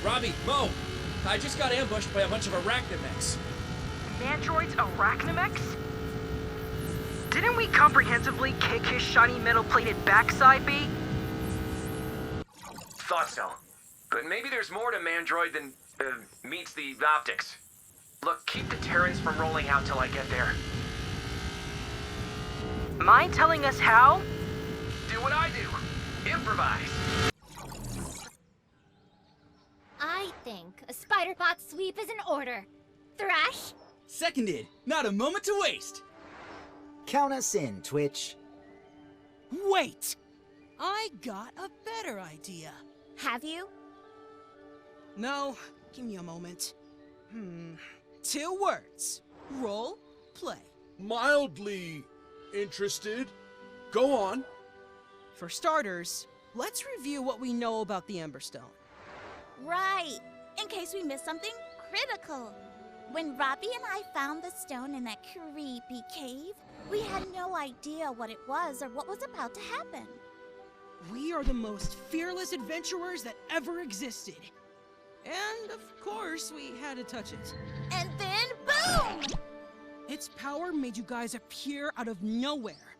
Robbie, Mo! I just got ambushed by a bunch of arachnamechs. Mandroid's arachnamechs? Didn't we comprehensively kick his shiny metal-plated backside, B? Thought so. But maybe there's more to Mandroid than meets the optics. Look, keep the Terrans from rolling out till I get there. Mind telling us how? Do what I do. Improvise. I think a spider bot sweep is in order. Thrash? Seconded. Not a moment to waste. Count us in, Twitch. Wait! I got a better idea. Have you? No, give me a moment. 2 words. Role, play. Mildly interested. Go on. For starters, let's review what we know about the Emberstone. Right, in case we missed something critical. When Robbie and I found the stone in that creepy cave, we had no idea what it was or what was about to happen. We are the most fearless adventurers that ever existed. And, of course, we had to touch it. And then, boom! Its power made you guys appear out of nowhere.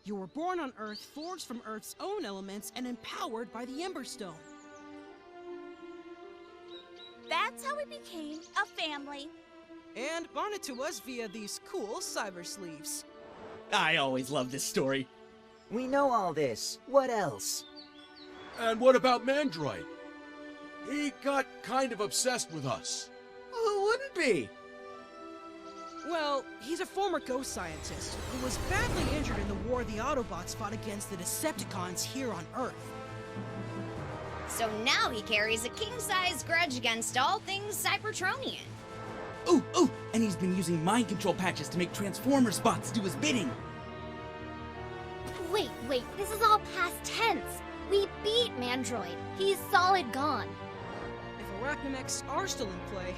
You were born on Earth, forged from Earth's own elements, and empowered by the Emberstone. That's how we became a family. And bonded to us via these cool cyber sleeves. I always loved this story. We know all this. What else? And what about Mandroid? He got kind of obsessed with us. Who wouldn't be? Well, he's a former ghost scientist who was badly injured in the war the Autobots fought against the Decepticons here on Earth. So now he carries a king-size grudge against all things Cybertronian. Ooh, and he's been using mind control patches to make Transformers bots do his bidding. Wait, this is all past tense. We beat Mandroid. He's solid gone. If arachnamechs are still in play,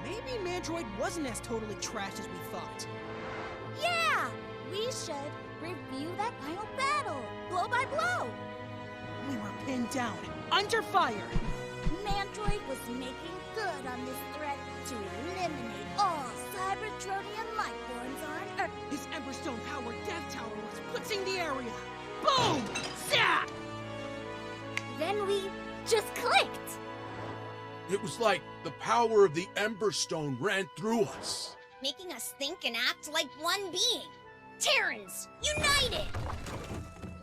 maybe Mandroid wasn't as totally trashed as we thought. Yeah! We should review that final battle, blow by blow. We were pinned down, under fire. Mandroid was making good on this threat to eliminate all Cybertronian life forms on Earth. His Emberstone-powered Death Tower was blitzing the area. Boom! Zap! Then we just clicked. It was like the power of the Emberstone ran through us. Making us think and act like one being. Terrans, united!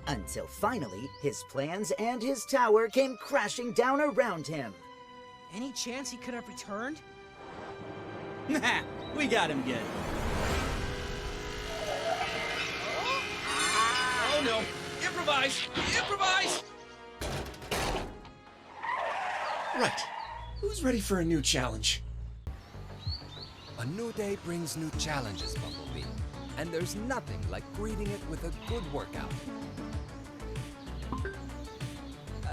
Until finally, his plans and his tower came crashing down around him. Any chance he could have returned? Nah, we got him good. Oh no! Improvise! Improvise! Right. Who's ready for a new challenge? A new day brings new challenges, Bumblebee. And there's nothing like greeting it with a good workout.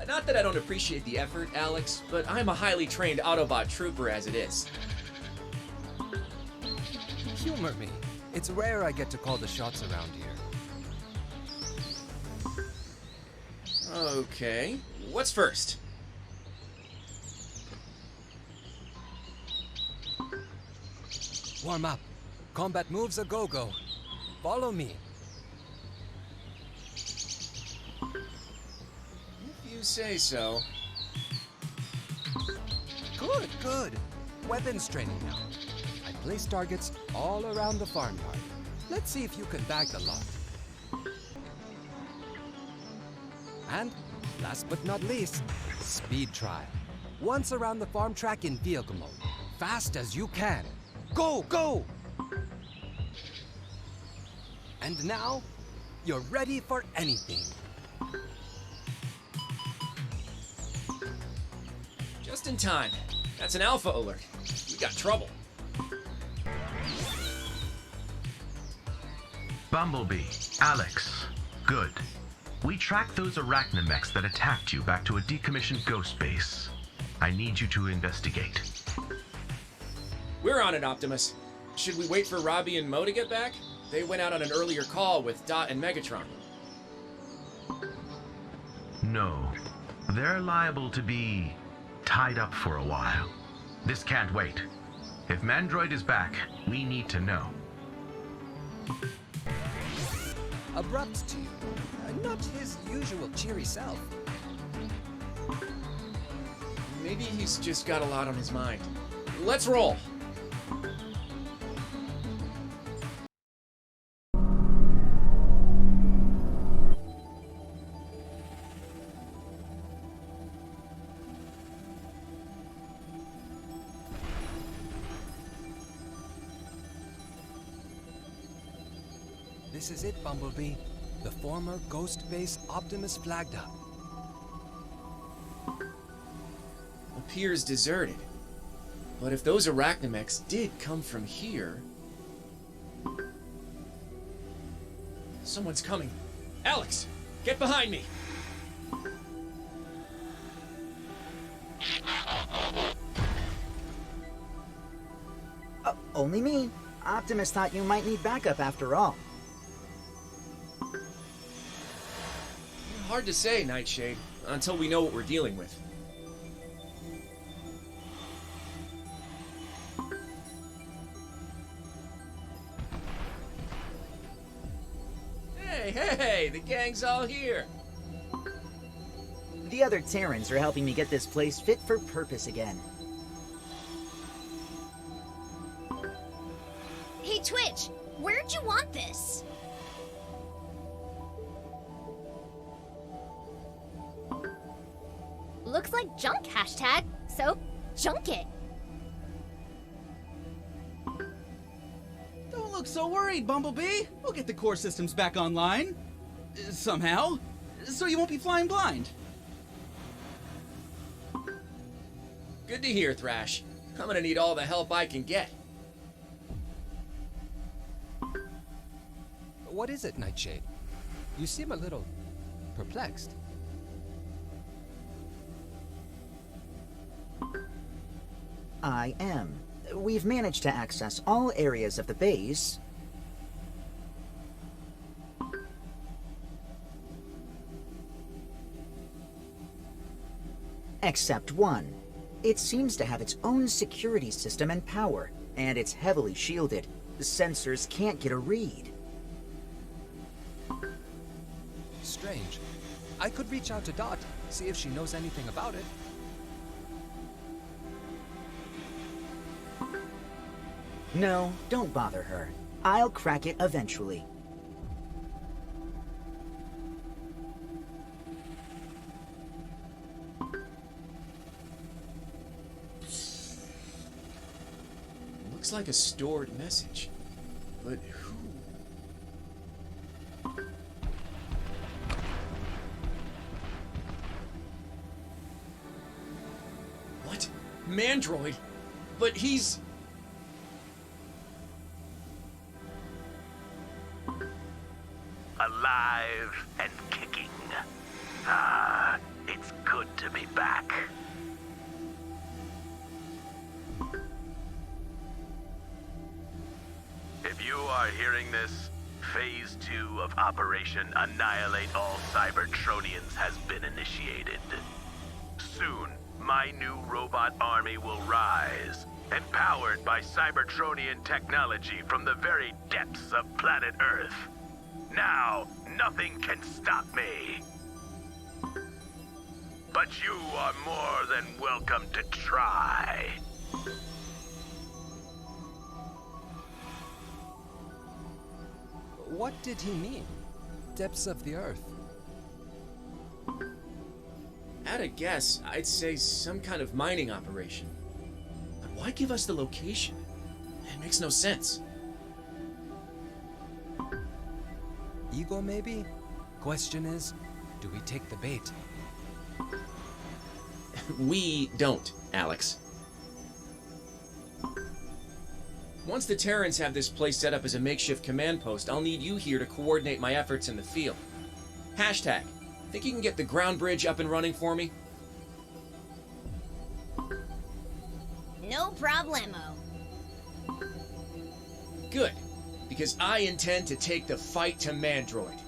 Not that I don't appreciate the effort, Alex, but I'm a highly trained Autobot trooper as it is. Humor me. It's rare I get to call the shots around here. Okay. What's first? Warm up. Combat moves a go-go. Follow me. If you say so. Good. Weapons training now. I place targets all around the farmyard. Let's see if you can bag the lot. And, last but not least, speed trial. Once around the farm track in vehicle mode. Fast as you can. Go! And now, you're ready for anything. Just in time. That's an alpha alert. We got trouble. Bumblebee, Alex, good. We tracked those arachnamechs that attacked you back to a decommissioned ghost base. I need you to investigate. We're on it, Optimus. Should we wait for Robbie and Mo to get back? They went out on an earlier call with Dot and Megatron. No. They're liable to be tied up for a while. This can't wait. If Mandroid is back, we need to know. Abrupt to you. Not his usual cheery self. Maybe he's just got a lot on his mind. Let's roll! This is it, Bumblebee. The former Ghost Base Optimus flagged up. Appears deserted. But if those arachnomechs did come from here... Someone's coming. Alex, get behind me! Only me. Optimus thought you might need backup after all. Hard to say, Nightshade, until we know what we're dealing with. Hey, the gang's all here. The other Terrans are helping me get this place fit for purpose again. Hey, Twitch, where'd you want this? Looks like junk hashtag, so junk it. Don't look so worried, Bumblebee. We'll get the core systems back online. Somehow. So you won't be flying blind. Good to hear, Thrash. I'm gonna need all the help I can get. What is it, Nightshade? You seem a little perplexed. I am. We've managed to access all areas of the base. Except one. It seems to have its own security system and power, and it's heavily shielded. The sensors can't get a read. Strange. I could reach out to Dot, see if she knows anything about it. No, don't bother her. I'll crack it eventually. Looks like a stored message. But who? What? Mandroid? But he's... Alive and kicking. Ah, it's good to be back. If you are hearing this, Phase 2 of Operation Annihilate All Cybertronians has been initiated. Soon, my new robot army will rise, empowered by Cybertronian technology from the very depths of planet Earth. Now, nothing can stop me. But you are more than welcome to try. What did he mean? Depths of the Earth. At a guess, I'd say some kind of mining operation. But why give us the location? It makes no sense. Ego, maybe? Question is, do we take the bait? We don't, Alex. Once the Terrans have this place set up as a makeshift command post, I'll need you here to coordinate my efforts in the field. Hashtag, think you can get the ground bridge up and running for me? No problemo. Good, because I intend to take the fight to Mandroid.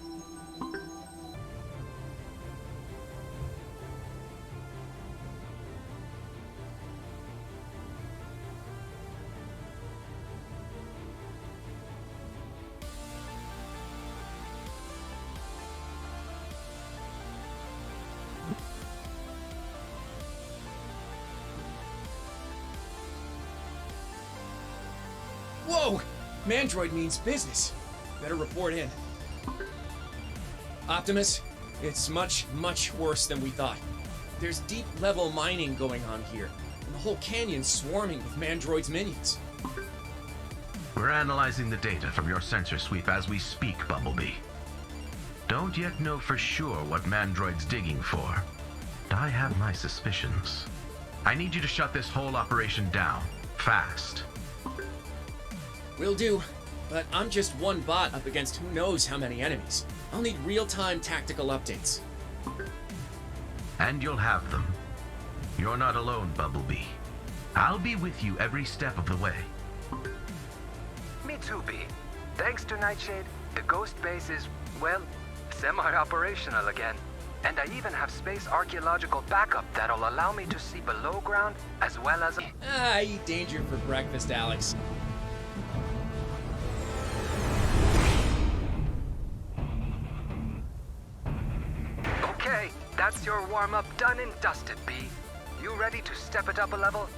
Whoa! Mandroid means business. Better report in. Optimus, it's much, much worse than we thought. There's deep-level mining going on here, and the whole canyon's swarming with Mandroid's minions. We're analyzing the data from your sensor sweep as we speak, Bumblebee. Don't yet know for sure what Mandroid's digging for, but I have my suspicions. I need you to shut this whole operation down, fast. Will do, but I'm just one bot up against who knows how many enemies. I'll need real-time tactical updates. And you'll have them. You're not alone, Bumblebee. I'll be with you every step of the way. Me too, B. Thanks to Nightshade, the Ghost Base is, well, semi-operational again. And I even have space archaeological backup that'll allow me to see below ground as well as... I eat danger for breakfast, Alex. Okay, that's your warm-up done and dusted, B. You ready to step it up a level?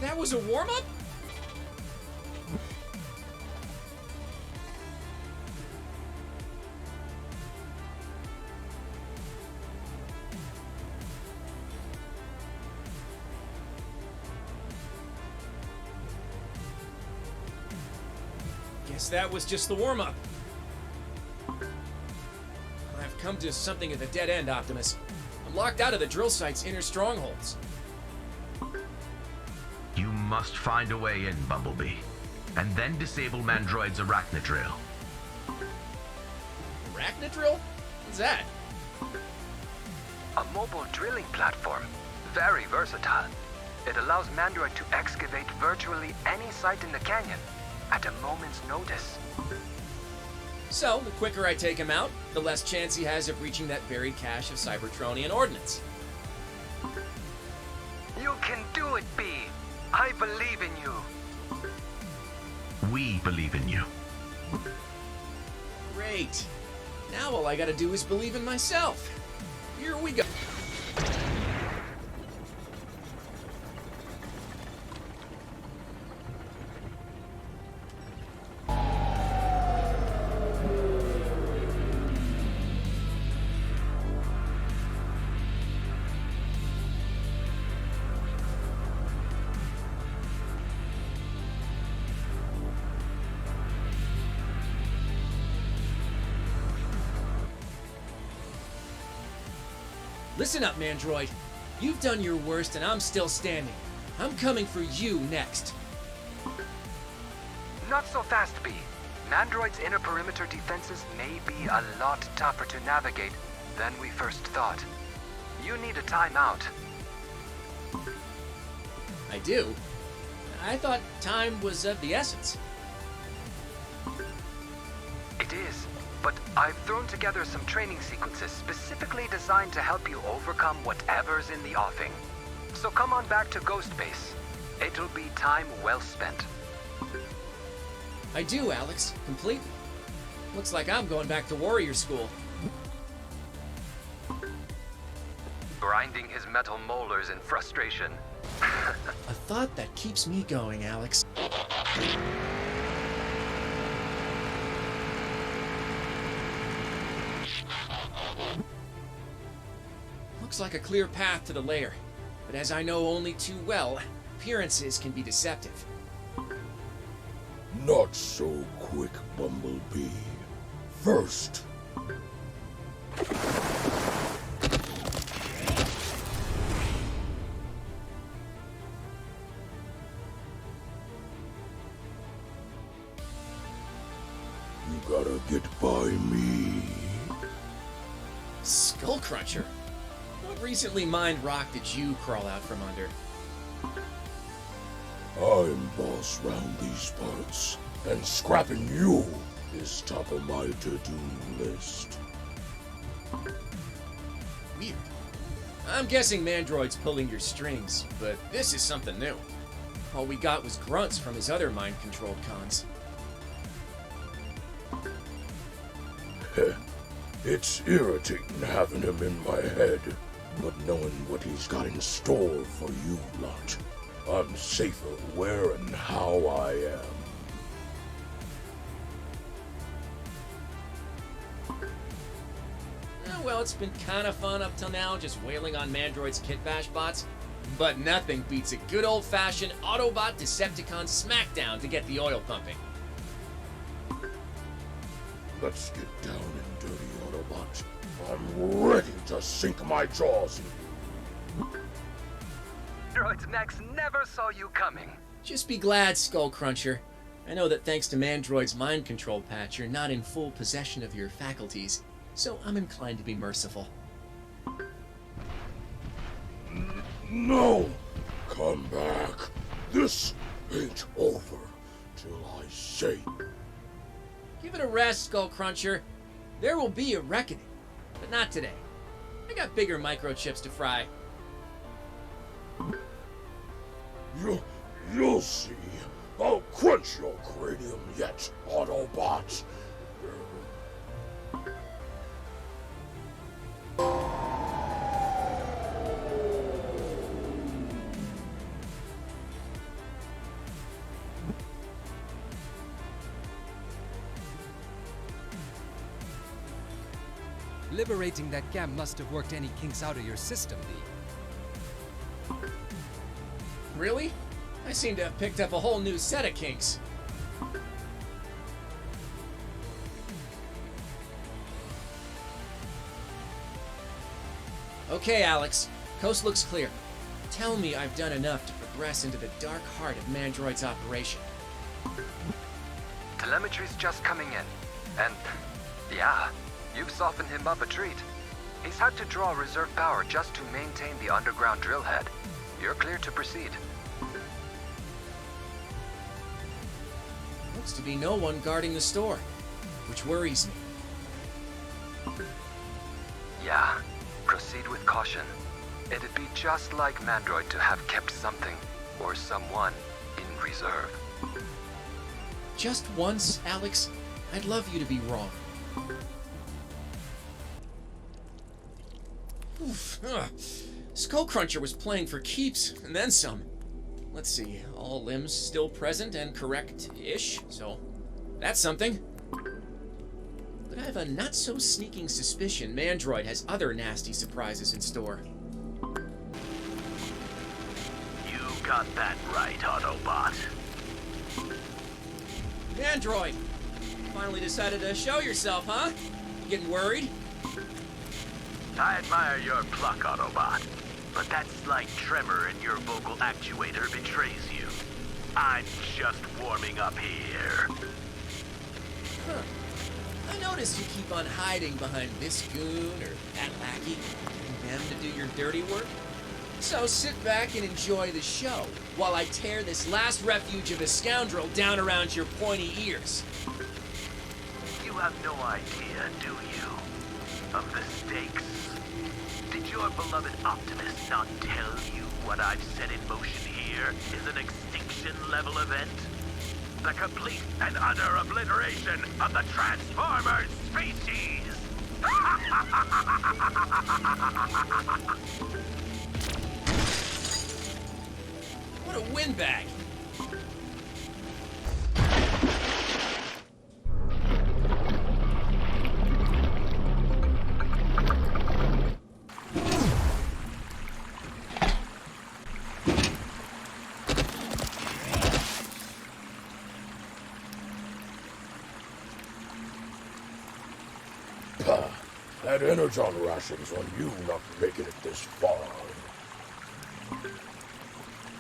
That was a warm-up? Guess that was just the warm-up. I've come to something at the dead end, Optimus. I'm locked out of the drill site's inner strongholds. You must find a way in, Bumblebee. And then disable Mandroid's arachnodrill. Arachnodrill? What's that? A mobile drilling platform. Very versatile. It allows Mandroid to excavate virtually any site in the canyon at a moment's notice. So, the quicker I take him out, the less chance he has of reaching that buried cache of Cybertronian ordnance. You can do it, B. I believe in you. We believe in you. Great. Now all I gotta do is believe in myself. Here we go. Listen up, Mandroid. You've done your worst and I'm still standing. I'm coming for you next. Not so fast, B. Mandroid's inner perimeter defenses may be a lot tougher to navigate than we first thought. You need a timeout. I do? I thought time was of the essence. It is, but I've thrown together some training sequences specifically designed to help you overcome whatever's in the offing. So come on back to Ghost Base. It'll be time well spent. I do, Alex. Completely. Looks like I'm going back to warrior school. Grinding his metal molars in frustration. A thought that keeps me going, Alex. Looks like a clear path to the lair, but as I know only too well, appearances can be deceptive. Not so quick, Bumblebee. First, you gotta get by me. Skullcruncher? What recently mined rock did you crawl out from under? I'm boss round these parts, and scrapping you is top of my to-do list. Weird. I'm guessing Mandroid's pulling your strings, but this is something new. All we got was grunts from his other mind-controlled cons. It's irritating having him in my head, but knowing what he's got in store for you lot, I'm safer where and how I am. Well, it's been kind of fun up till now, just wailing on Mandroid's kit bash bots. But nothing beats a good old-fashioned Autobot Decepticon smackdown to get the oil pumping. Let's get down and dirty, Autobot. I'm ready to sink my jaws in you. Mandroid's Max never saw you coming. Just be glad, Skullcruncher. I know that thanks to Mandroid's mind control patch, you're not in full possession of your faculties, so I'm inclined to be merciful. No! Come back. This ain't over till I say. Give it a rest, Skullcruncher. There will be a reckoning, but not today. I got bigger microchips to fry. You'll see. I'll crunch your cranium yet, Autobot. Liberating that gam must have worked any kinks out of your system, V. Really? I seem to have picked up a whole new set of kinks. Okay, Alex. Coast looks clear. Tell me I've done enough to progress into the dark heart of Mandroid's operation. Telemetry's just coming in. And, yeah, you've softened him up a treat. He's had to draw reserve power just to maintain the underground drill head. You're clear to proceed. Looks to be no one guarding the store, which worries me. Yeah, proceed with caution. It'd be just like Mandroid to have kept something or someone in reserve. Just once, Alex, I'd love you to be wrong. Oof, Skullcruncher was playing for keeps, and then some. Let's see, all limbs still present and correct-ish, so that's something. But I have a not-so-sneaking suspicion Mandroid has other nasty surprises in store. You got that right, Autobot. Mandroid! Finally decided to show yourself, huh? You getting worried? I admire your pluck, Autobot, but that slight tremor in your vocal actuator betrays you. I'm just warming up here. Huh. I noticed you keep on hiding behind this goon or that lackey, getting them to do your dirty work. So sit back and enjoy the show, while I tear this last refuge of a scoundrel down around your pointy ears. You have no idea, do you, of the stakes? Did your beloved Optimus not tell you what I've set in motion here is an extinction-level event? The complete and utter obliteration of the Transformers species! What a windbag! That energon ration's on you not making it this far.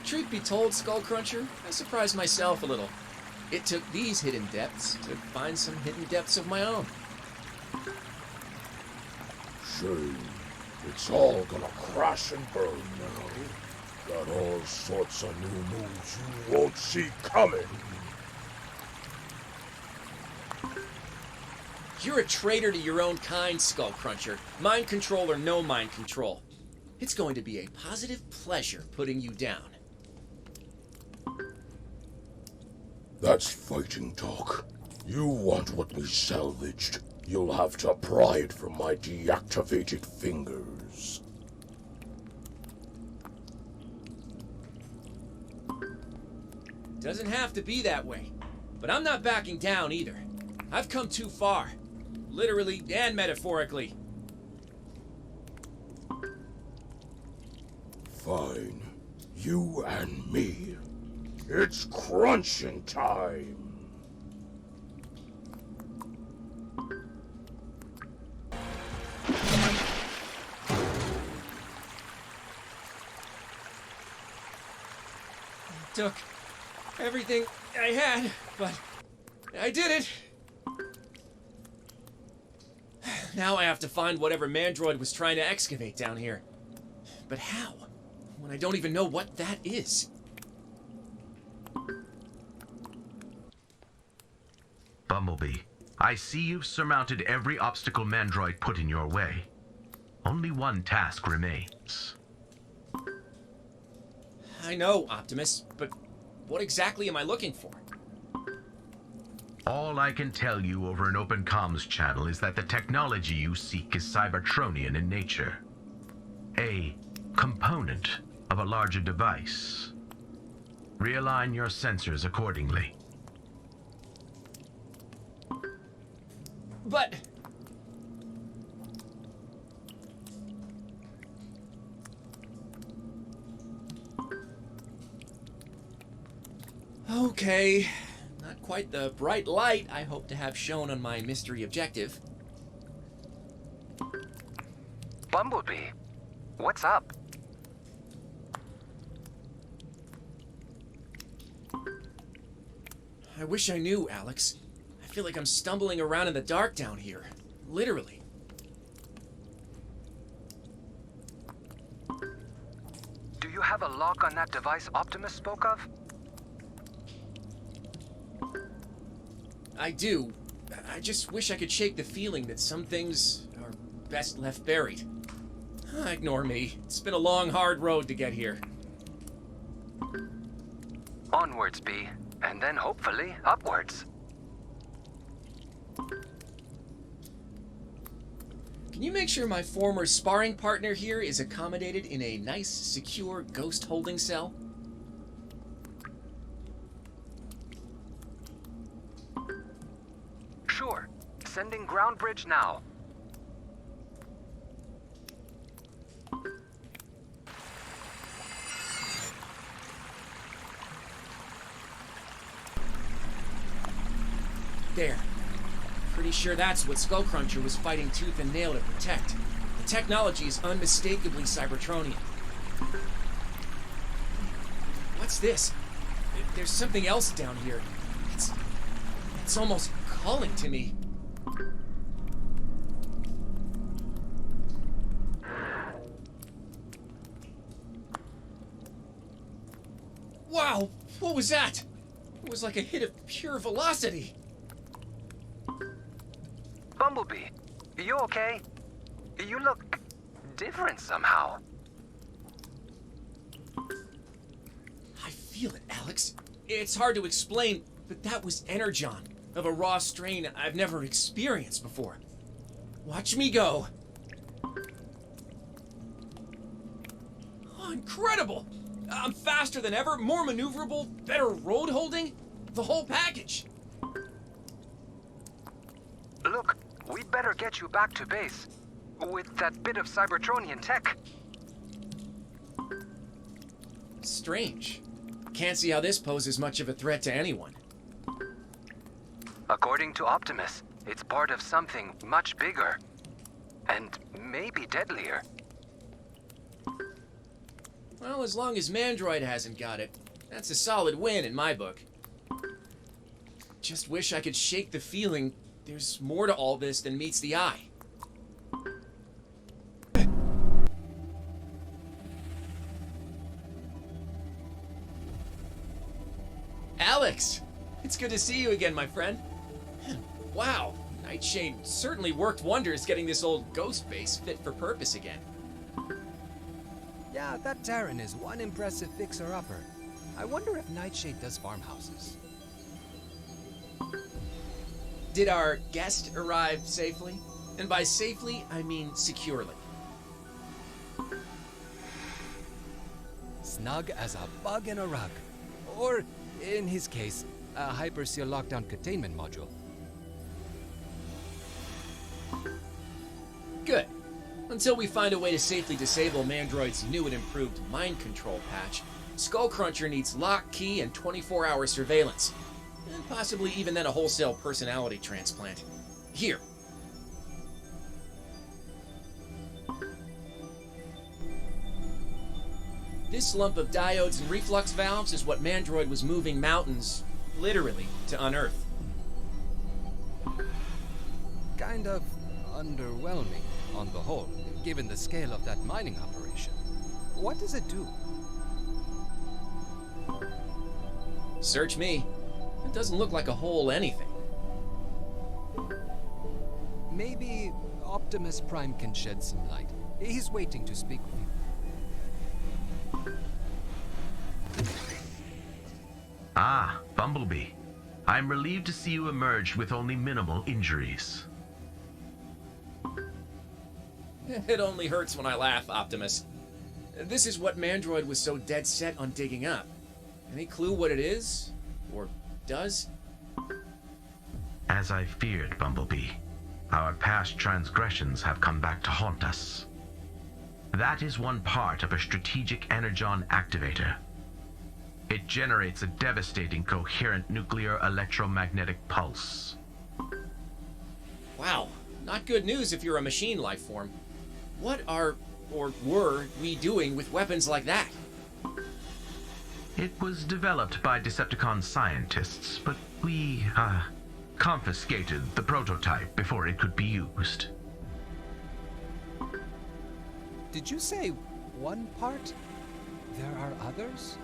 Truth be told, Skullcruncher, I surprised myself a little. It took these hidden depths to find some hidden depths of my own. Shame. It's all gonna crash and burn now. Got all sorts of new moves you won't see coming. You're a traitor to your own kind, Skullcruncher. Mind control or no mind control. It's going to be a positive pleasure putting you down. That's fighting talk. You want what we salvaged. You'll have to pry it from my deactivated fingers. Doesn't have to be that way. But I'm not backing down either. I've come too far. Literally and metaphorically. Fine. You and me. It's crunching time. Took everything I had, but I did it. Now I have to find whatever Mandroid was trying to excavate down here. But how? When I don't even know what that is. Bumblebee, I see you've surmounted every obstacle Mandroid put in your way. Only one task remains. I know, Optimus, but what exactly am I looking for? All I can tell you over an open comms channel is that the technology you seek is Cybertronian in nature. A component of a larger device. Realign your sensors accordingly. But... Okay, not quite the bright light I hope to have shown on my mystery objective. Bumblebee, what's up? I wish I knew, Alex. I feel like I'm stumbling around in the dark down here. Literally. Do you have a lock on that device Optimus spoke of? I do. I just wish I could shake the feeling that some things are best left buried. Ignore me. It's been a long, hard road to get here. Onwards, B, and then hopefully upwards. Can you make sure my former sparring partner here is accommodated in a nice, secure ghost holding cell? Sure. Sending ground bridge now. There. Pretty sure that's what Skullcruncher was fighting tooth and nail to protect. The technology is unmistakably Cybertronian. What's this? There's something else down here. It's almost calling to me. Wow, what was that? It was like a hit of pure velocity. Bumblebee, you okay? You look different somehow. I feel it, Alex. It's hard to explain, but that was Energon, of a raw strain I've never experienced before. Watch me go. Oh, incredible! I'm faster than ever, more maneuverable, better road holding, the whole package. Look, we'd better get you back to base with that bit of Cybertronian tech. Strange. Can't see how this poses much of a threat to anyone. According to Optimus, it's part of something much bigger. And maybe deadlier. Well, as long as Mandroid hasn't got it, that's a solid win in my book. Just wish I could shake the feeling there's more to all this than meets the eye. Alex! It's good to see you again, my friend. Wow, Nightshade certainly worked wonders getting this old ghost base fit for purpose again. Yeah, that Terran is one impressive fixer-upper. I wonder if Nightshade does farmhouses. Did our guest arrive safely? And by safely, I mean securely. Snug as a bug in a rug. Or In his case, a hyperseal lockdown containment module. Good. Until we find a way to safely disable Mandroid's new and improved mind control patch, Skullcruncher needs lock, key, and 24-hour surveillance. And possibly even then a wholesale personality transplant. Here. This lump of diodes and reflux valves is what Mandroid was moving mountains, literally, to unearth. Kind of underwhelming on the whole, given the scale of that mining operation. What does it do? Search me. It doesn't look like a whole anything. Maybe Optimus Prime can shed some light. He's waiting to speak with you. Ah, Bumblebee. I'm relieved to see you emerged with only minimal injuries. It only hurts when I laugh, Optimus. This is what Mandroid was so dead set on digging up. Any clue what it is? Or does? As I feared, Bumblebee, our past transgressions have come back to haunt us. That is one part of a strategic energon activator. It generates a devastating coherent nuclear electromagnetic pulse. Wow, not good news if you're a machine life form. What are, or were, we doing with weapons like that? It was developed by Decepticon scientists, but we, confiscated the prototype before it could be used. Did you say one part? There are others?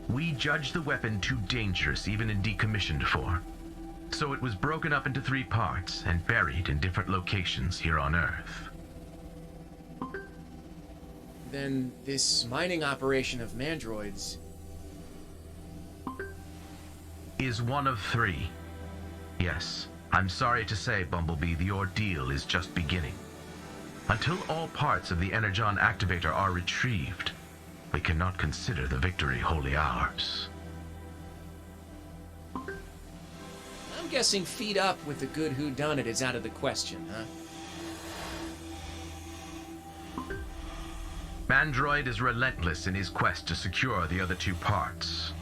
We judged the weapon too dangerous even in decommissioned form. So it was broken up into 3 parts and buried in different locations here on Earth. Then this mining operation of Mandroids is one of 3. Yes, I'm sorry to say, Bumblebee, the ordeal is just beginning. Until all parts of the Energon Activator are retrieved, we cannot consider the victory wholly ours. I'm guessing feed up with the good whodunit is out of the question, huh? Mandroid is relentless in his quest to secure the other 2 parts.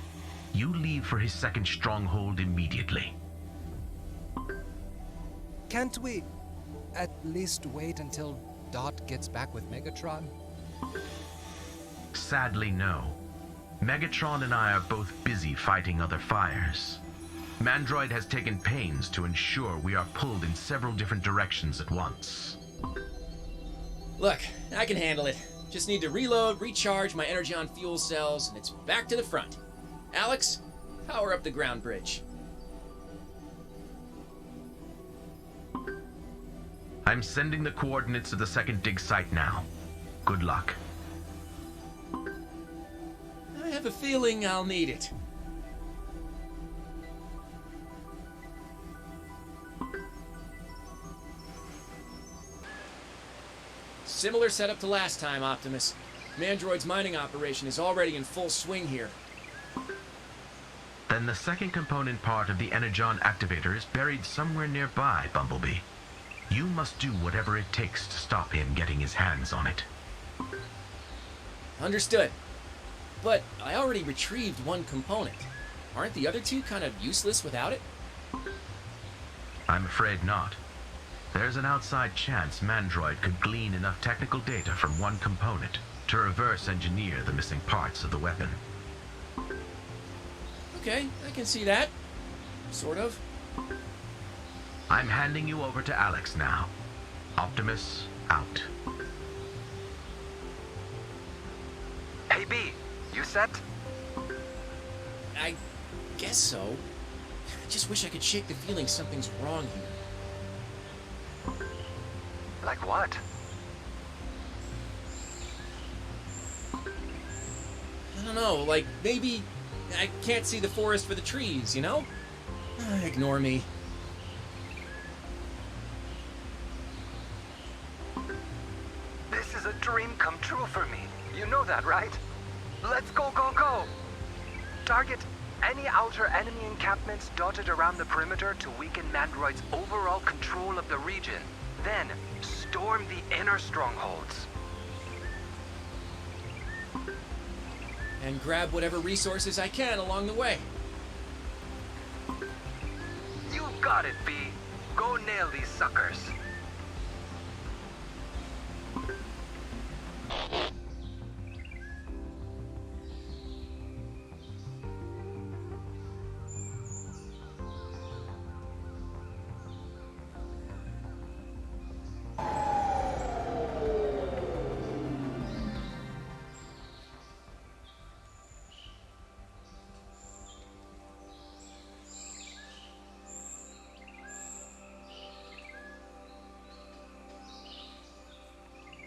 You leave for his second stronghold immediately. Can't we at least wait until Dot gets back with Megatron? Sadly, no. Megatron and I are both busy fighting other fires. Mandroid has taken pains to ensure we are pulled in several different directions at once. Look, I can handle it. Just need to reload, recharge my Energon fuel cells, and it's back to the front. Alex, power up the ground bridge. I'm sending the coordinates to the second dig site now. Good luck. I have a feeling I'll need it. Similar setup to last time, Optimus. Mandroid's mining operation is already in full swing here. Then the second component part of the Energon Activator is buried somewhere nearby, Bumblebee. You must do whatever it takes to stop him getting his hands on it. Understood. But I already retrieved one component. Aren't the other 2 kind of useless without it? I'm afraid not. There's an outside chance Mandroid could glean enough technical data from one component to reverse engineer the missing parts of the weapon. Okay, I can see that. Sort of. I'm handing you over to Alex now. Optimus, out. Hey B, you set? I guess so. I just wish I could shake the feeling something's wrong here. Like what? I don't know, like maybe I can't see the forest for the trees, you know? Ignore me. This is a dream come true for me. You know that, right? Let's go, go, go! Target any outer enemy encampments dotted around the perimeter to weaken Mandroid's overall control of the region. Then, storm the inner strongholds. And grab whatever resources I can along the way. You got it, B. Go nail these suckers.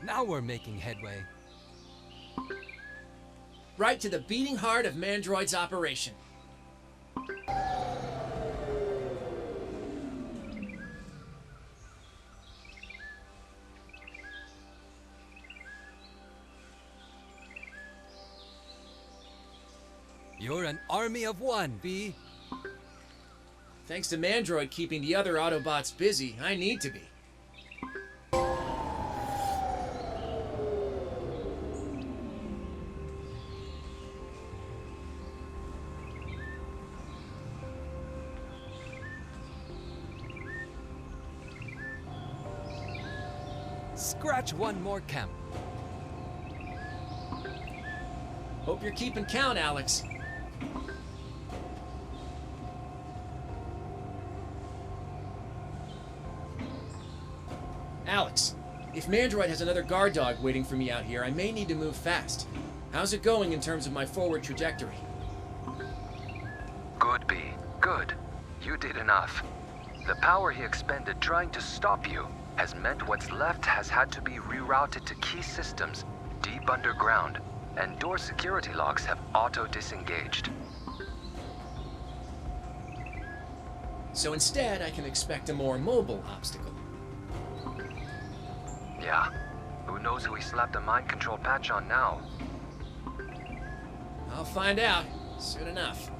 Now we're making headway. Right to the beating heart of Mandroid's operation. You're an army of one, V. Thanks to Mandroid keeping the other Autobots busy, I need to be. Scratch one more camp. Hope you're keeping count, Alex. Alex, if Mandroid has another guard dog waiting for me out here, I may need to move fast. How's it going in terms of my forward trajectory? Good, B. Good. You did enough. The power he expended trying to stop you has meant what's left has had to be rerouted to key systems deep underground, and door security locks have auto-disengaged. So instead, I can expect a more mobile obstacle. Yeah. Who knows who he slapped a mind control patch on now? I'll find out soon enough.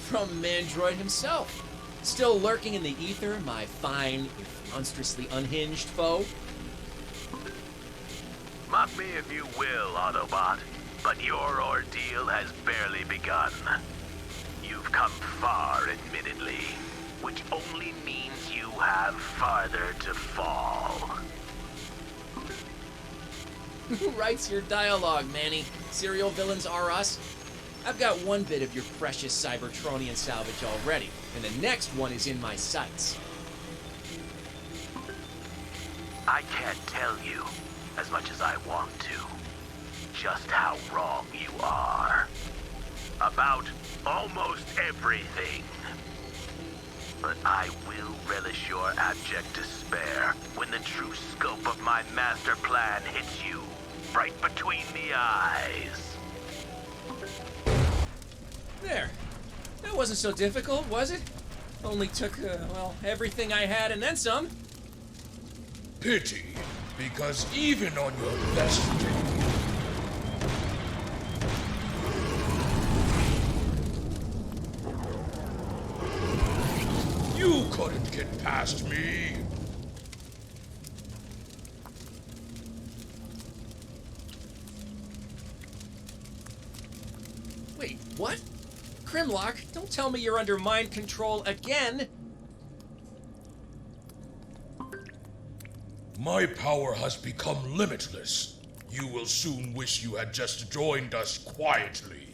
From Mandroid himself. Still lurking in the ether, my fine, if monstrously unhinged foe. Mock me if you will, Autobot, but your ordeal has barely begun. You've come far, admittedly, which only means you have farther to fall. Who writes your dialogue, Manny? Serial villains are us? I've got one bit of your precious Cybertronian salvage already, and the next one is in my sights. I can't tell you, as much as I want to, just how wrong you are. About almost everything. But I will relish your abject despair when the true scope of my master plan hits you right between the eyes. There. That wasn't so difficult, was it? Only took, well, everything I had and then some. Pity, because even on your best day, you couldn't get past me. Wait, what? Grimlock, don't tell me you're under mind control again! My power has become limitless. You will soon wish you had just joined us quietly.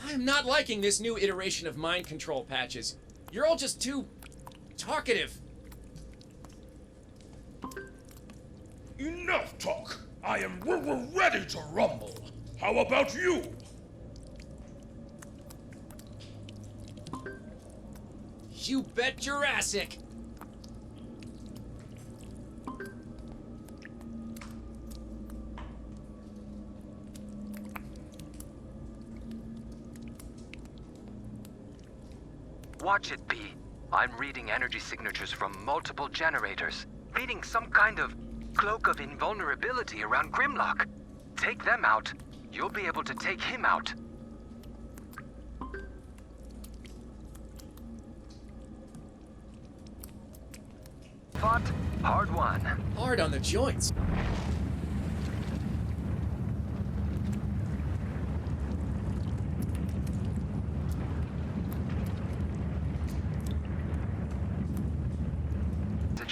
I'm not liking this new iteration of mind control patches. You're all just too talkative. Enough talk! We're ready to rumble. How about you? You bet Jurassic! Watch it, B. I'm reading energy signatures from multiple generators, feeding some kind of cloak of invulnerability around Grimlock. Take them out, you'll be able to take him out. Fought, hard won. Hard on the joints.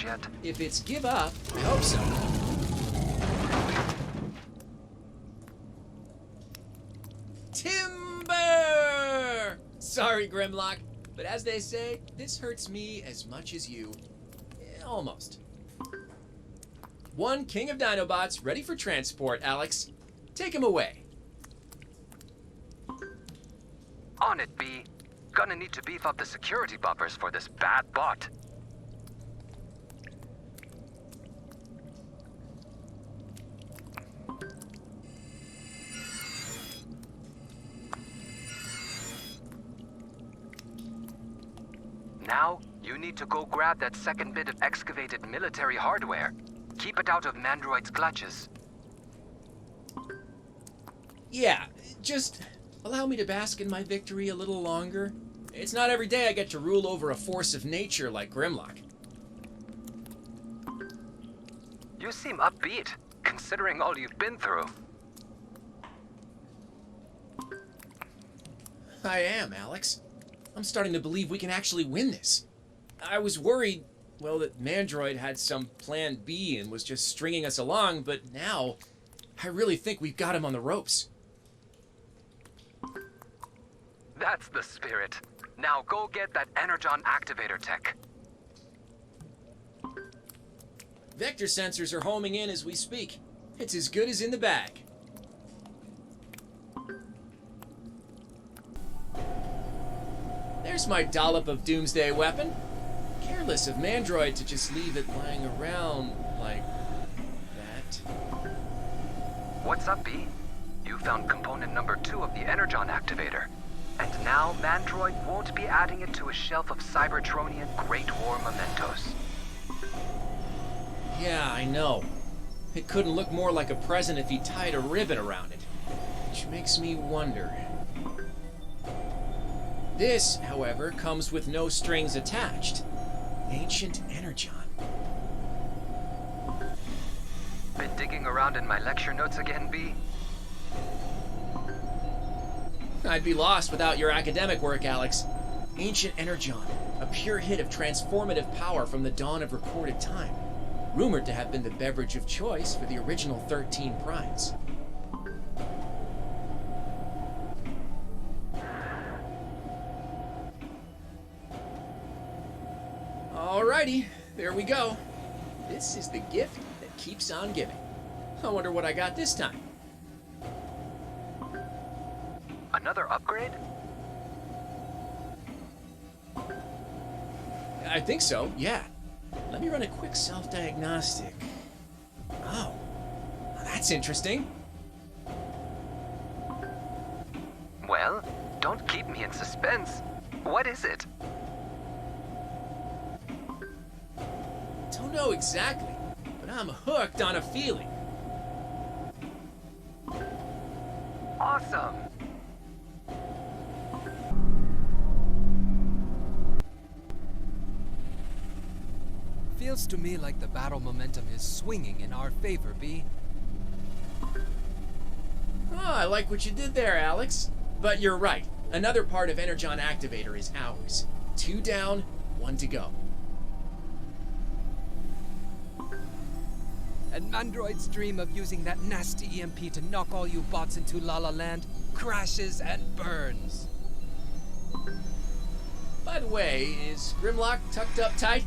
Yet. If it's give up, I hope so. Timber! Sorry, Grimlock, but as they say, this hurts me as much as you. Almost. One King of Dinobots ready for transport, Alex. Take him away. On it, B. Gonna need to beef up the security buffers for this bad bot. Now, you need to go grab that second bit of excavated military hardware. Keep it out of Mandroid's clutches. Yeah, just allow me to bask in my victory a little longer. It's not every day I get to rule over a force of nature like Grimlock. You seem upbeat, considering all you've been through. I am, Alex. I'm starting to believe we can actually win this. I was worried, well, that Mandroid had some plan B and was just stringing us along, but now I really think we've got him on the ropes. That's the spirit. Now go get that Energon activator tech. Vector sensors are homing in as we speak. It's as good as in the bag. There's my dollop of doomsday weapon. Careless of Mandroid to just leave it lying around like that. What's up, B? You found component number 2 of the Energon activator. And now Mandroid won't be adding it to a shelf of Cybertronian Great War mementos. Yeah, I know. It couldn't look more like a present if he tied a ribbon around it. Which makes me wonder. This, however, comes with no strings attached. Ancient Energon. Been digging around in my lecture notes again, B? I'd be lost without your academic work, Alex. Ancient Energon, a pure hit of transformative power from the dawn of recorded time. Rumored to have been the beverage of choice for the original 13 primes. Alrighty, there we go. This is the gift that keeps on giving. I wonder what I got this time. Another upgrade? I think so, yeah. Let me run a quick self-diagnostic. Oh, that's interesting. Well, don't keep me in suspense. What is it? Don't know exactly, but I'm hooked on a feeling. Awesome! Feels to me like the battle momentum is swinging in our favor, B. Oh, I like what you did there, Alex. But you're right. Another part of Energon Activator is ours. 2 down, 1 to go. And Mandroid's dream of using that nasty EMP to knock all you bots into La La Land crashes and burns. By the way, is Grimlock tucked up tight?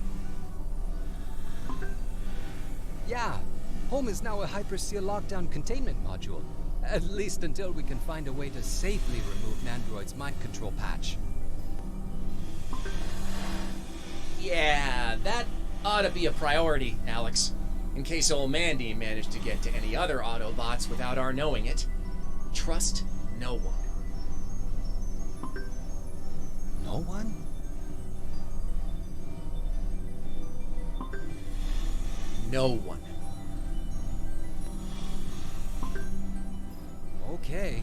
Yeah, Home is now a hyperseal lockdown containment module. At least until we can find a way to safely remove Mandroid's mind control patch. Yeah, that ought to be a priority, Alex. In case old Mandy managed to get to any other Autobots without our knowing it. Trust no one. No one? no one. Okay.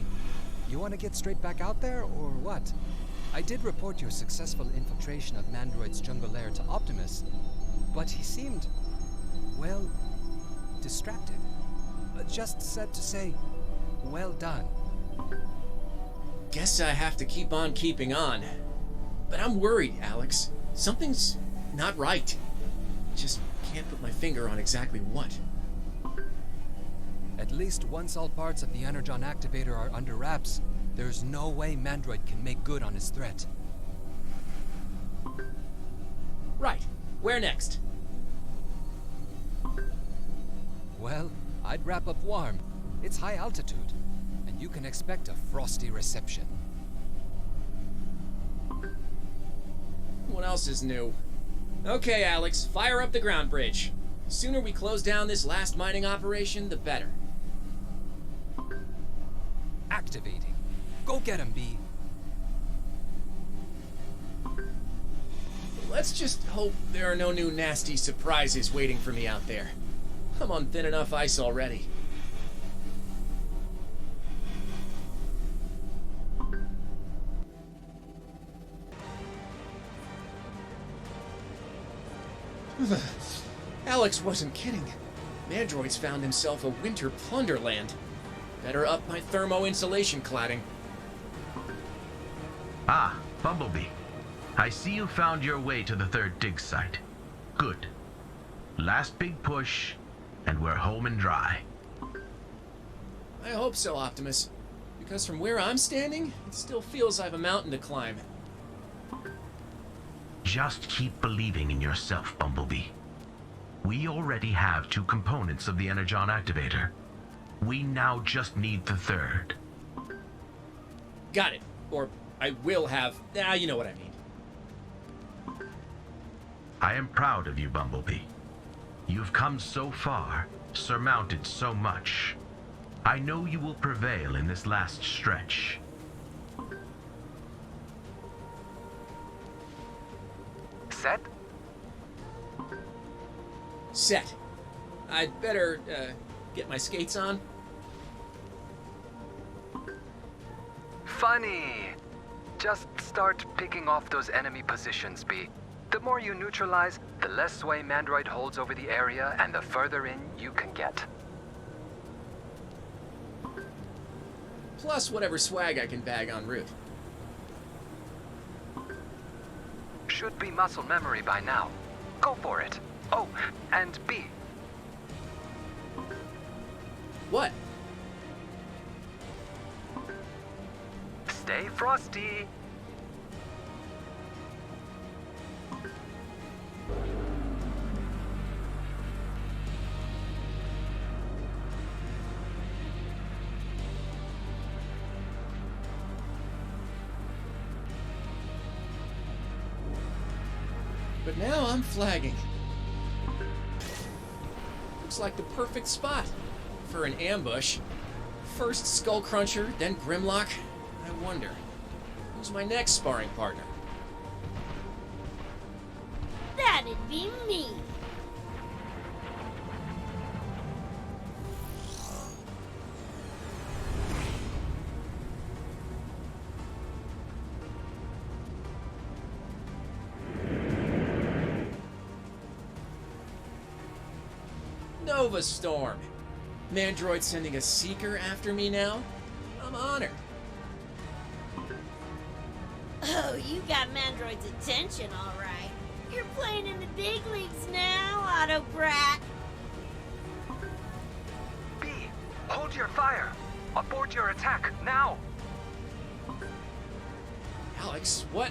You want to get straight back out there, or what? I did report your successful infiltration of Mandroid's jungle lair to Optimus, but he seemed, well, distracted. Just said to say, well done. Guess I have to keep on keeping on. But I'm worried, Alex. Something's not right. Just can't put my finger on exactly what. At least once all parts of the Energon activator are under wraps, there's no way Mandroid can make good on his threat. Right. Where next? Well, I'd wrap up warm. It's high altitude, and you can expect a frosty reception. What else is new? Okay, Alex, fire up the ground bridge. The sooner we close down this last mining operation, the better. Activating. Go get him, B. Let's just hope there are no new nasty surprises waiting for me out there. I'm on thin enough ice already. Alex wasn't kidding. Mandroid's found himself a winter plunderland. Better up my thermo insulation cladding. Ah, Bumblebee. I see you found your way to the third dig site. Good. Last big push, and we're home and dry. I hope so, Optimus. Because from where I'm standing, it still feels I have a mountain to climb. Just keep believing in yourself, Bumblebee. We already have 2 components of the Energon activator. We now just need the third. Got it. Or I will have. You know what I mean. I am proud of you, Bumblebee. You've come so far, surmounted so much. I know you will prevail in this last stretch. Set? Set. I'd better, get my skates on. Funny. Just start picking off those enemy positions, B. The more you neutralize, the less sway Mandroid holds over the area, and the further in you can get. Plus whatever swag I can bag en route. Should be muscle memory by now. Go for it. Oh, and B. What? Stay frosty. But now I'm flagging. Looks like the perfect spot for an ambush. First Skullcruncher, then Grimlock. I wonder, who's my next sparring partner? That'd be me. Nova Storm. Mandroid sending a seeker after me now? I'm honored. Oh, you got Mandroid's attention, all right. You're playing in the big leagues now, Auto Brat. B, hold your fire. Abort your attack, now. Alex, what?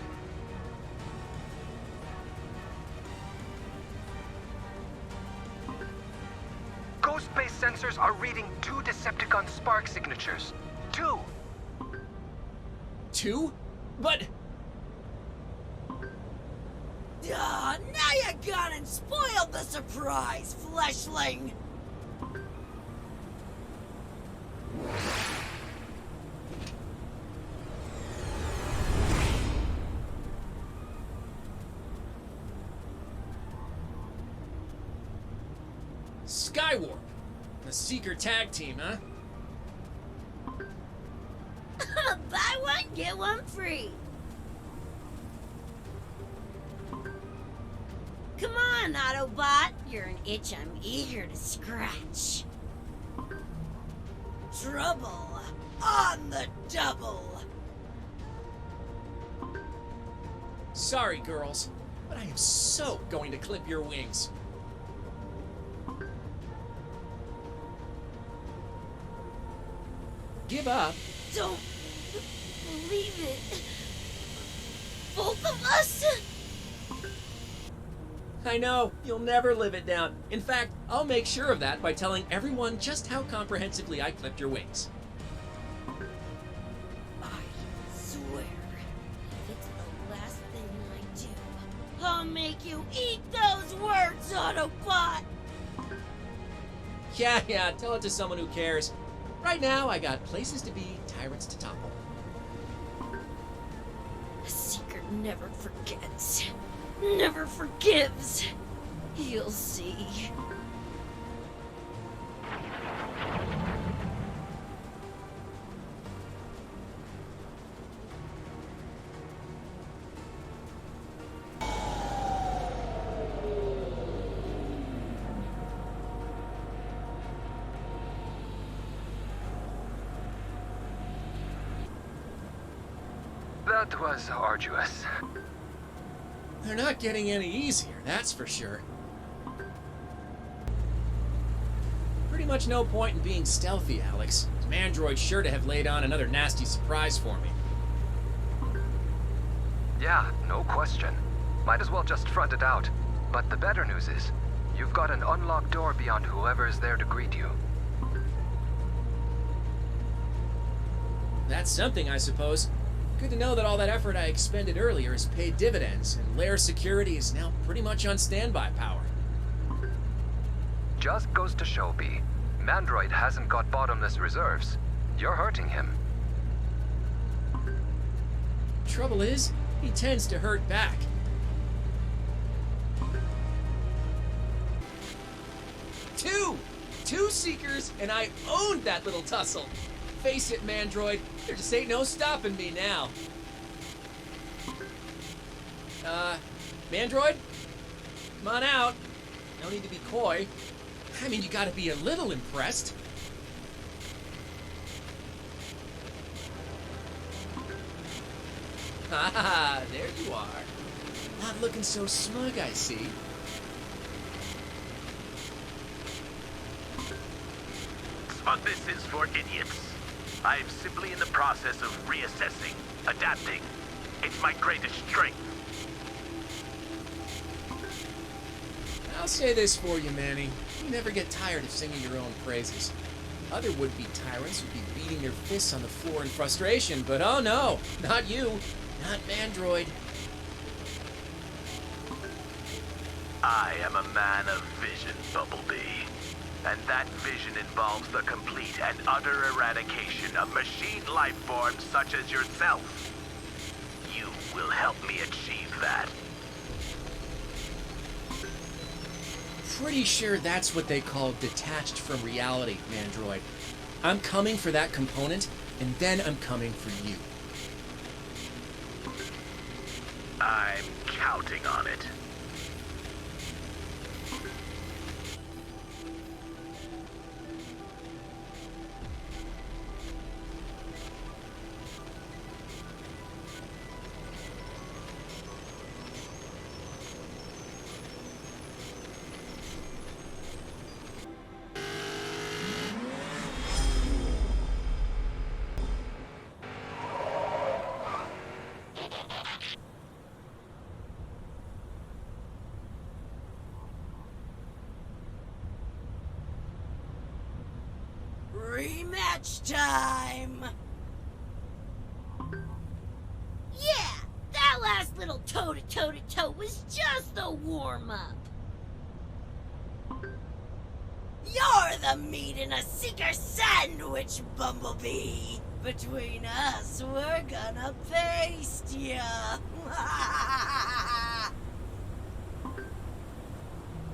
Ghost-based sensors are reading 2 Decepticon spark signatures. 2! 2? But... Now you gone and spoiled the surprise, fleshling! Skywarp. The Seeker tag team, huh? Buy one, get one free. Come on, Autobot. You're an itch I'm eager to scratch. Trouble on the double. Sorry, girls, but I am so going to clip your wings. Give up? Don't believe it. Both of us? I know, you'll never live it down. In fact, I'll make sure of that by telling everyone just how comprehensively I clipped your wings. I swear, if it's the last thing I do, I'll make you eat those words, Autobot! Yeah, tell it to someone who cares. Right now, I got places to be, tyrants to topple. A Seeker never forgets. Never forgives. You'll see. That was arduous. They're not getting any easier, that's for sure. Pretty much no point in being stealthy, Alex. Mandroid's sure to have laid on another nasty surprise for me. Yeah, no question. Might as well just front it out. But the better news is, you've got an unlocked door beyond whoever is there to greet you. That's something, I suppose. Good to know that all that effort I expended earlier has paid dividends, and lair security is now pretty much on standby power. Just goes to show, B. Mandroid hasn't got bottomless reserves. You're hurting him. Trouble is, he tends to hurt back. Two Seekers, and I owned that little tussle. Face it, Mandroid, there just ain't no stopping me now. Mandroid? Come on out. No need to be coy. I mean, you gotta be a little impressed. Ah, there you are. Not looking so smug, I see. Smugness is for idiots. I am simply in the process of reassessing, adapting. It's my greatest strength. I'll say this for you, Manny. You never get tired of singing your own praises. Other would-be tyrants would be beating their fists on the floor in frustration, but oh no, not you, not Mandroid. I am a man of vision, Bumblebee. And that vision involves the complete and utter eradication of machine life forms such as yourself. You will help me achieve that. Pretty sure that's what they call detached from reality, Mandroid. I'm coming for that component, and then I'm coming for you. I'm counting on it. Rematch time! Yeah, that last little toe-to-toe-to-toe was just the warm-up. You're the meat in a Seeker sandwich, Bumblebee! Between us, we're gonna paste ya!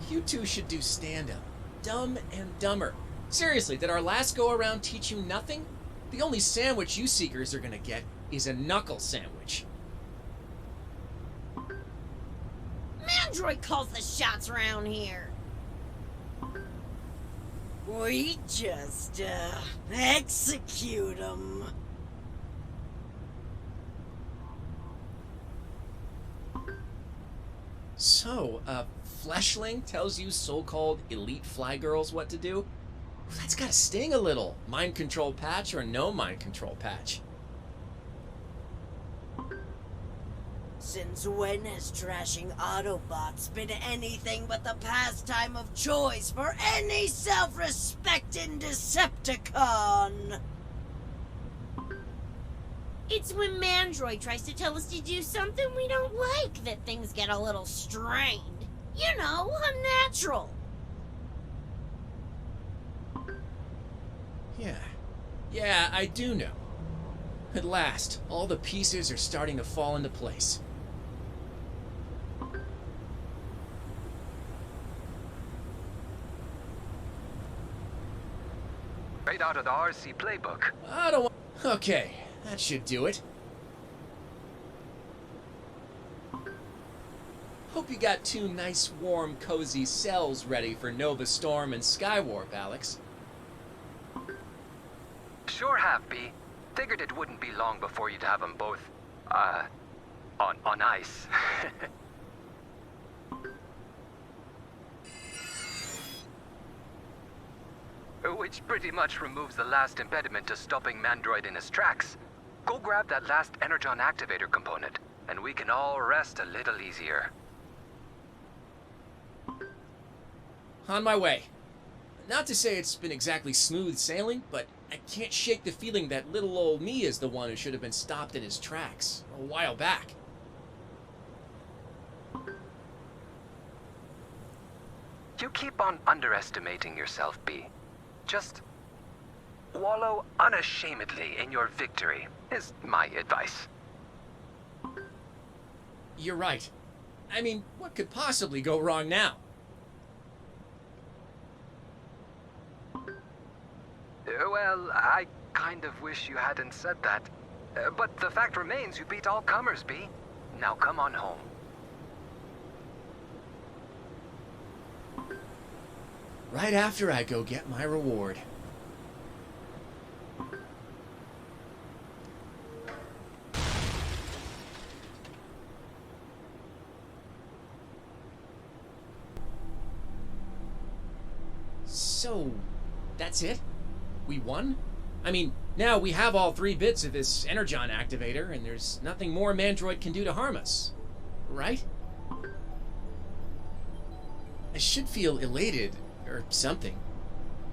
You two should do stand-up. dumb and dumber. Seriously, did our last go-around teach you nothing? The only sandwich you Seekers are gonna get is a knuckle sandwich. Mandroid calls the shots around here. We just, execute them. So, Fleshling tells you so-called elite fly girls what to do? That's gotta sting a little. Mind control patch or no mind control patch? Since when has trashing Autobots been anything but the pastime of choice for any self-respecting Decepticon? It's when Mandroid tries to tell us to do something we don't like that things get a little strained. You know, unnatural. Yeah, I do know. At last, all the pieces are starting to fall into place. Right out of the RC playbook. I don't want... Okay, that should do it. Hope you got 2 nice, warm, cozy cells ready for Nova Storm and Skywarp, Alex. Sure have, B. Figured it wouldn't be long before you'd have them both, on ice. Which pretty much removes the last impediment to stopping Mandroid in his tracks. Go grab that last Energon activator component, and we can all rest a little easier. On my way. Not to say it's been exactly smooth sailing, but I can't shake the feeling that little old me is the one who should have been stopped in his tracks a while back. You keep on underestimating yourself, B. Just wallow unashamedly in your victory, is my advice. You're right. I mean, what could possibly go wrong now? Well, I kind of wish you hadn't said that. But the fact remains you beat all comers, B. Now come on home. Right after I go get my reward. So, that's it? We won? I mean, now we have all 3 bits of this Energon activator, and there's nothing more Mandroid can do to harm us. Right? I should feel elated, or something.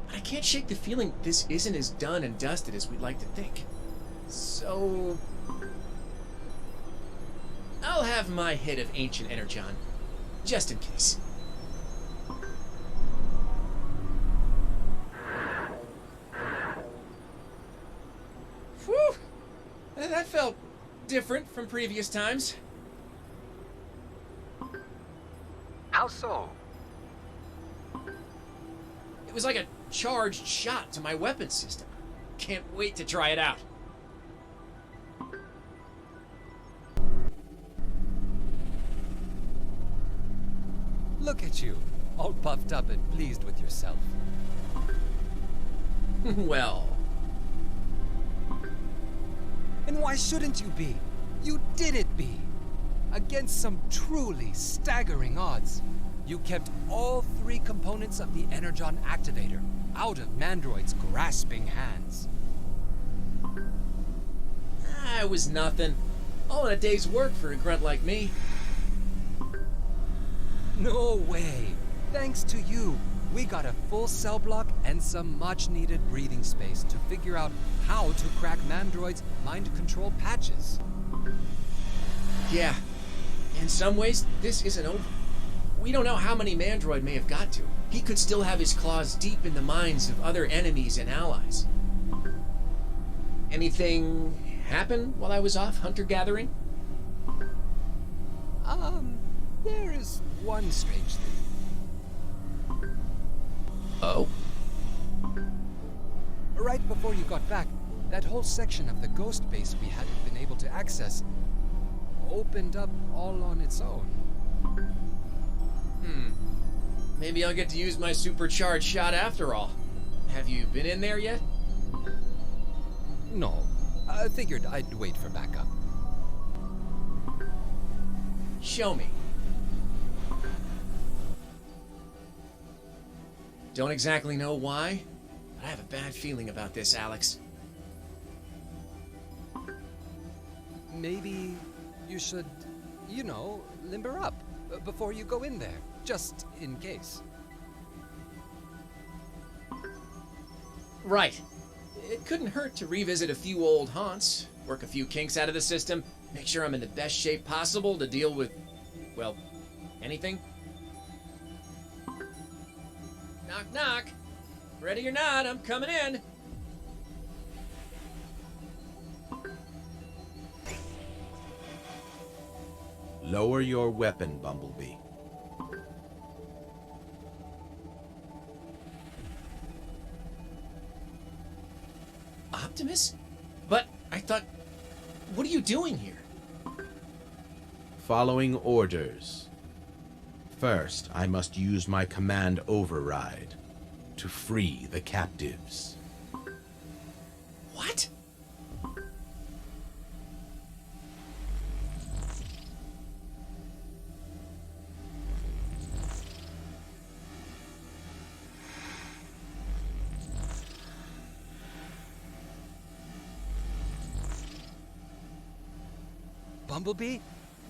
But I can't shake the feeling this isn't as done and dusted as we'd like to think. So... I'll have my hit of Ancient Energon, just in case. Whew! That felt different from previous times. How so? It was like a charged shot to my weapon system. Can't wait to try it out. Look at you, all puffed up and pleased with yourself. Well... And why shouldn't you be? You did it, B. Against some truly staggering odds. You kept all 3 components of the Energon activator out of Mandroid's grasping hands. It was nothing. All in a day's work for a grunt like me. No way. Thanks to you, we got a full cell block and some much-needed breathing space to figure out how to crack Mandroid's mind control patches. Yeah. In some ways, this isn't over. We don't know how many Mandroid may have got to. He could still have his claws deep in the minds of other enemies and allies. Anything happen while I was off hunter-gathering? There is one strange thing. Oh? Right before you got back, that whole section of the ghost base we hadn't been able to access opened up all on its own. Maybe I'll get to use my supercharged shot after all. Have you been in there yet? No, I figured I'd wait for backup. Show me. Don't exactly know why, but I have a bad feeling about this, Alex. Maybe you should, limber up before you go in there, just in case. Right. It couldn't hurt to revisit a few old haunts, work a few kinks out of the system, make sure I'm in the best shape possible to deal with, well, anything. Knock, knock. Ready or not, I'm coming in. Lower your weapon, Bumblebee. Optimus? But I thought... What are you doing here? Following orders. First, I must use my command override to free the captives. What? Bumblebee,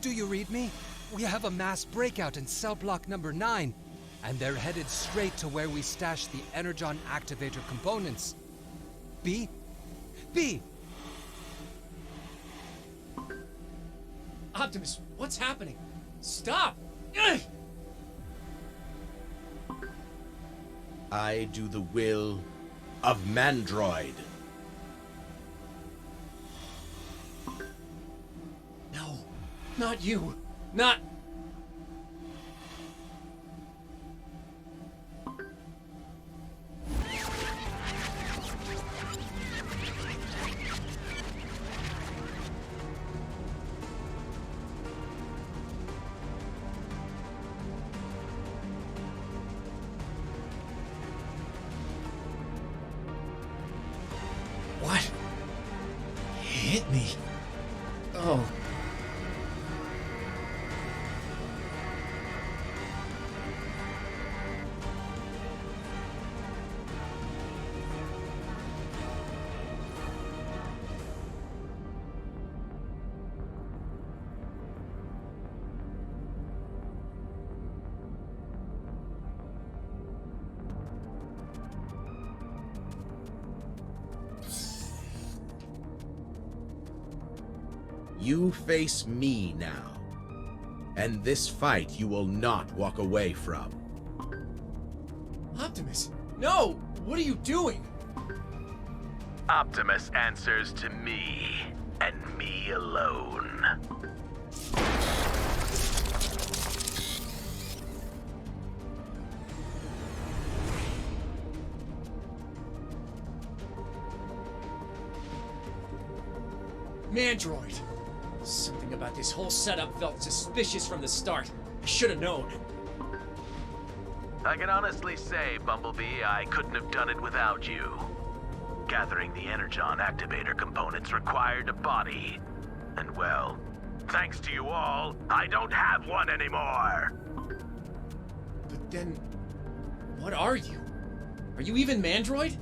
do you read me? We have a mass breakout in cell block number 9, and they're headed straight to where we stashed the Energon activator components. B? B! Optimus, what's happening? Stop! Ugh! I do the will of Mandroid. No, not you. Not... What? He hit me. Oh. You face me now, and this fight you will not walk away from. Optimus, no! What are you doing? Optimus answers to me, and me alone. Mandroid. Something about this whole setup felt suspicious from the start. I should have known. I can honestly say, Bumblebee, I couldn't have done it without you. Gathering the Energon activator components required a body. And well, thanks to you all, I don't have one anymore! But then, what are you? Are you even Mandroid?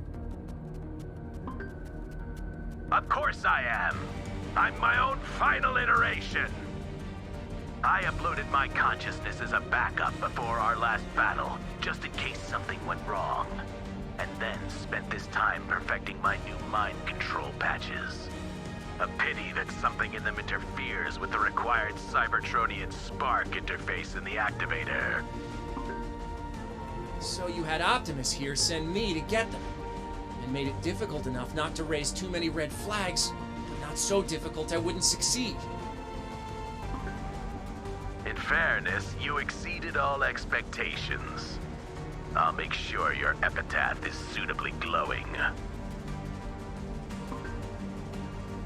Of course I am! I'm my own final iteration! I uploaded my consciousness as a backup before our last battle, just in case something went wrong. And then spent this time perfecting my new mind control patches. A pity that something in them interferes with the required Cybertronian spark interface in the activator. So you had Optimus here send me to get them. And made it difficult enough not to raise too many red flags, but not so difficult I wouldn't succeed. In fairness, you exceeded all expectations. I'll make sure your epitaph is suitably glowing.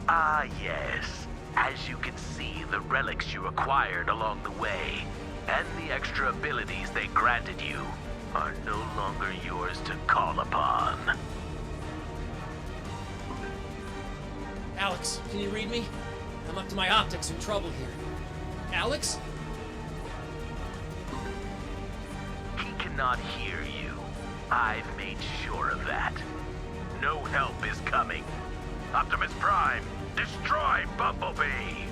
Ah, yes. As you can see, the relics you acquired along the way, and the extra abilities they granted you, are no longer yours to call upon. Alex, can you read me? I'm up to my optics in trouble here. Alex? He cannot hear you. I've made sure of that. No help is coming. Optimus Prime, destroy Bumblebee!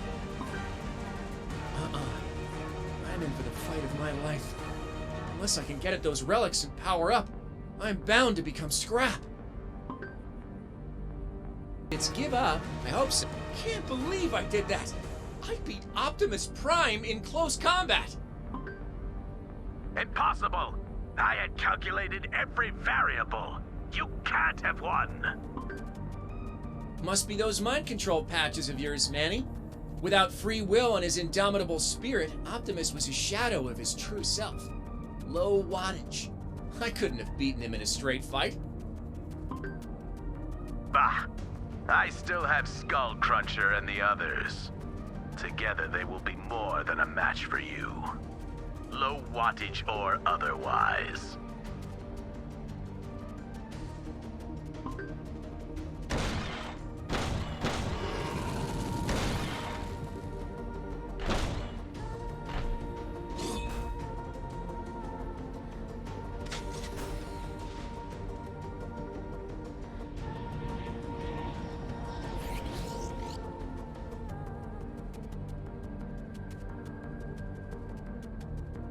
I'm in for the fight of my life. Unless I can get at those relics and power up, I'm bound to become scrap. It's give up? I hope so. Can't believe I did that. I beat Optimus Prime in close combat. Impossible! I had calculated every variable. You can't have won. Must be those mind control patches of yours, Manny. Without free will and his indomitable spirit, Optimus was a shadow of his true self. Low wattage. I couldn't have beaten him in a straight fight. Bah! I still have Skullcruncher and the others. Together they will be more than a match for you. Low wattage or otherwise.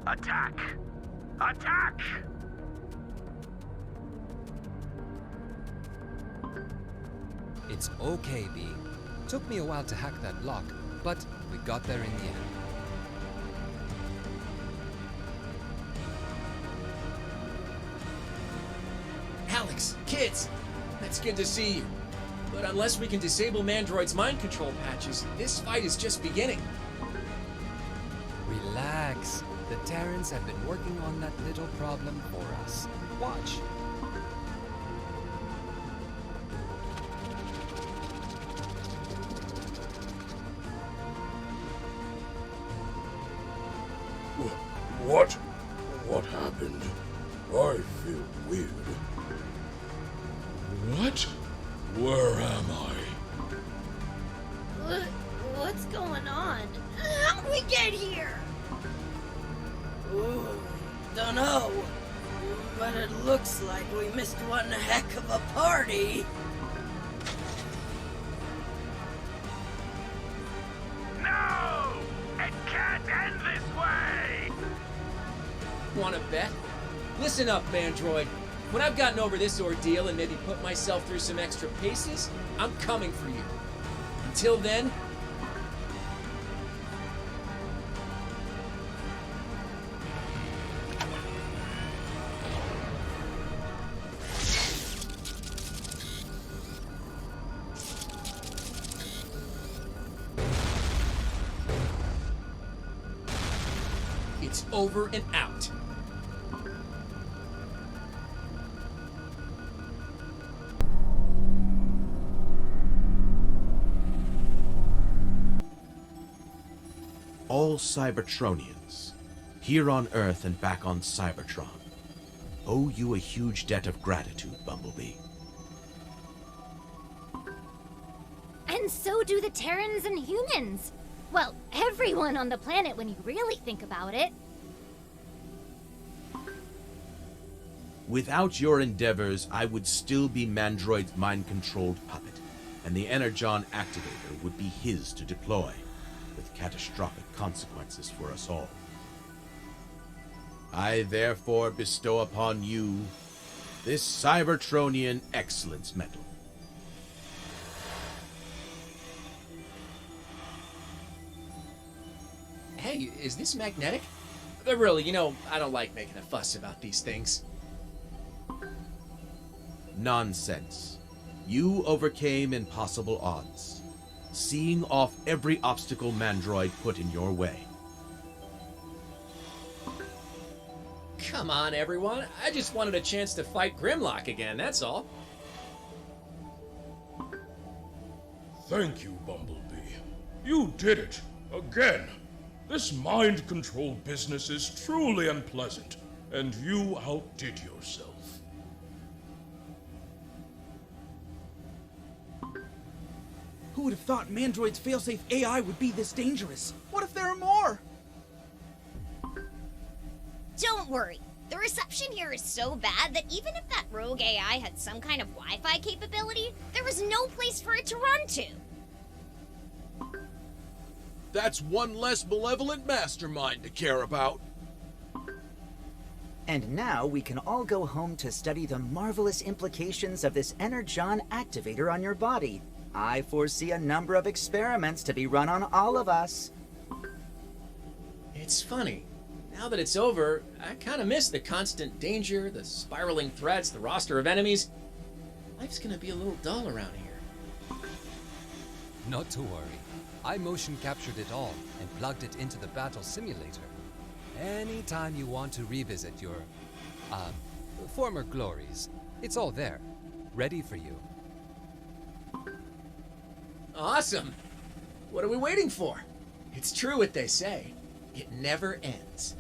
Attack! Attack! It's okay, B. Took me a while to hack that lock, but we got there in the end. Alex, kids, it's good to see you. But unless we can disable Mandroid's mind control patches, this fight is just beginning. Relax. The Terrans have been working on that little problem for us. Watch. What? What happened? I feel weird. What? Where am I? What's going on? How'd we get here? Ooh, dunno. But it looks like we missed one heck of a party. No! It can't end this way! Want to bet? Listen up, Mandroid. When I've gotten over this ordeal and maybe put myself through some extra paces, I'm coming for you. Until then, it's over and out. All Cybertronians, here on Earth and back on Cybertron, owe you a huge debt of gratitude, Bumblebee. And so do the Terrans and humans. Well, everyone on the planet when you really think about it. Without your endeavors, I would still be Mandroid's mind-controlled puppet, and the Energon activator would be his to deploy, with catastrophic consequences for us all. I therefore bestow upon you this Cybertronian Excellence Medal. Hey, is this magnetic? But really, you know, I don't like making a fuss about these things. Nonsense. You overcame impossible odds, seeing off every obstacle Mandroid put in your way. Come on, everyone. I just wanted a chance to fight Grimlock again, that's all. Thank you, Bumblebee. You did it. Again. This mind control business is truly unpleasant, and you outdid yourself. Who would have thought Mandroid's failsafe AI would be this dangerous? What if there are more? Don't worry. The reception here is so bad that even if that rogue AI had some kind of Wi-Fi capability, there was no place for it to run to. That's one less malevolent mastermind to care about. And now we can all go home to study the marvelous implications of this Energon activator on your body. I foresee a number of experiments to be run on all of us. It's funny. Now that it's over, I kind of miss the constant danger, the spiraling threats, the roster of enemies. Life's gonna be a little dull around here. Not to worry. I motion captured it all and plugged it into the battle simulator. Anytime you want to revisit your, former glories, it's all there, ready for you. Awesome! What are we waiting for? It's true what they say. It never ends.